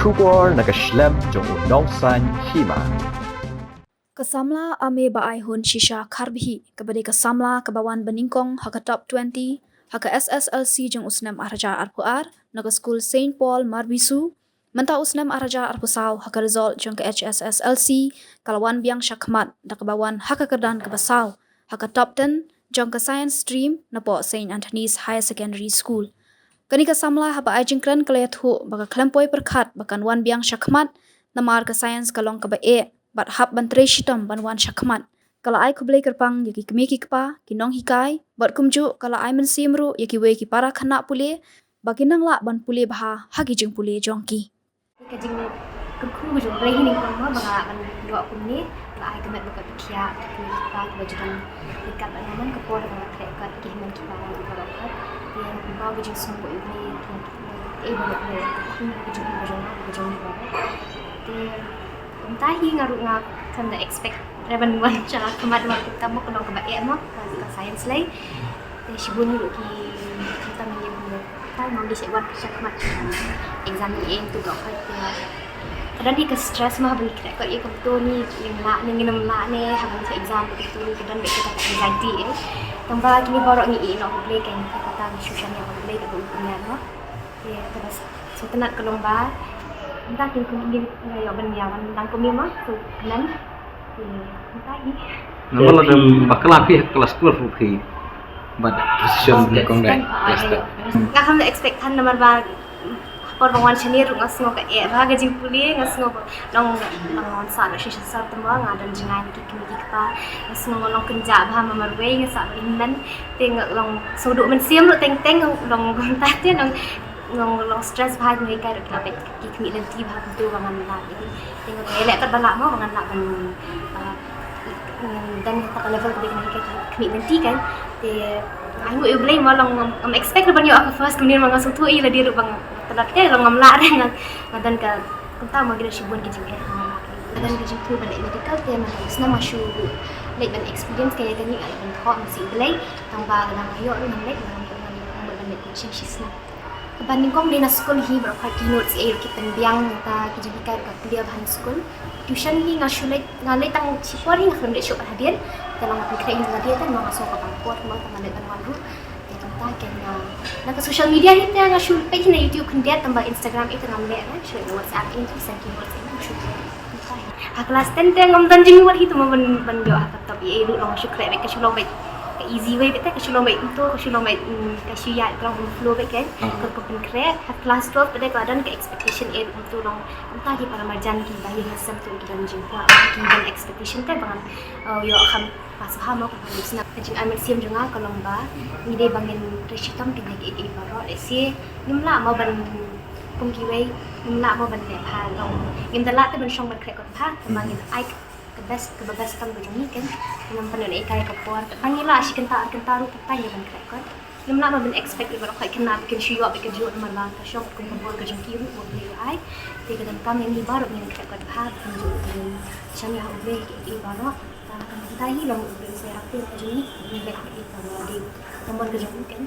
Kubor nakaslem jong unongsan hima. Kasamla ame baai hun shisha karbhi kabade kasamla kabawan beningkong haka top 20 haka SSLC jong usnem araja arpuar naga school Saint Paul Marbisu menta usnem araja arpusau haka result jong ke HSSLC kalawan biang syakmat da kabawan haka kerdan kabasau haka top 10 jong ke science stream napo Saint Anthony's Higher Secondary School. Kani kasamla haba ajing kren kalayathu baka klempoi perkat bakan wan biang syakmat namar ke science kalong kabae bat hap bantre shitam banwan syakmat. Kala ai kublai kerpang yaki kemiki kepa kinong hikai bat kumju kala ai mensimru yaki we ki para khana pule bakinang la ban pule baha hagi jing pule jongki. Kajing kerku jong rehi ning koma banga kan dua kumni la ai kemet baka pikia ki pa bajukan dekat naman kepor banga krekat ki himan ki para baka yang ba bujung sumpo ini boleh ku bujung tahi ngaru ngak kan da expect reban wan cara kemat waktu kamu kena ke bae mo ke science lai te shibun ru ki kita menyebut tai mau di sewan kemat exam ni tu gak kai kadang di ke stress mah bagi kira kau ikut tu ni yang nak ni nginum nak ni habis exam begitu ni kadang baik kita anxiety tambah kini baru ni no boleh kan kata social yang boleh ke punya no ya terus so tenat kelomba entah yang kemudian ya benyawan tentang komima so kenan entah ini nama ada bakal api kelas 12 rupi bad position di kongres nggak kamu expect kan nomor ba Perbangan seni rungas ngok era gajing puli ngas ngok long long sa shisha sa tamba ngadan jingai ki kimi pa ngas ngok long kenja ba mamarwe ngas sa indan ting long soduk men siam lo teng teng long gonta te long stress ba ngai ka ra bet ki kimi lenti ba tu bangan la ting elek kat balak mo bangan la ban dan tak level ko dengan kimi lenti kan te ai ngui blai mo long expect ban yo aku first kemudian mga sutu i la di bang telat ke long ngamla dengan ngadan ka kunta mo gina shibun ki jing ngadan ki jing tu ban medical te ma usna mashu late ban experience kaya tani ai ban thok si blai tamba kadang ayo ru nang late nang ban net coaching shisna kabanding kong dina school hi bro ka ki notes ai ki penbiang ta ki jing ka clear ban school tuition hi ngashulek ngalai tang chipor hi ngam de shop hadian dalam aku kira ini dia kan mau masuk ke kampus mau teman dan malu dia tentang kena nak social media ni dia ngasul page na YouTube kemudian tambah Instagram itu ngambil kan share WhatsApp ini sendiri WhatsApp ini shoot kelas 10 dia ngam dan jimi wat itu mau ban yo tapi lu long shoot krek ke shulong baik ke easy way betul ke shulong baik itu ke shulong baik ke shia long flow baik kan ke pen krek kelas 12 pada keadaan ke expectation untuk long entah di para marjan ki bayi hasam tu kita jumpa ki dan expectation kan bangan yo akan pas hama ko bisna kajing amal siam junga kalomba ni de bangin reshitam tinggal ke baro desi nimla mau ban pungkiwei nimla mau ban le pha long nim dala te ban shong ban krek ko pha bangin ai ke best tam bujuni kan nam panen ikai ko por bangila si kenta ru patai ban krek ko nimla mau ban expect baro kai kena bikin shiyo bikin jiwa marla ka shong ko bor ka jong kiru mo beli ai te kadan kam ni baro min krek ko pha bunju chani ha ube ke baro tahi long saya raktir ke sini ni baik itu di nombor kerja mungkin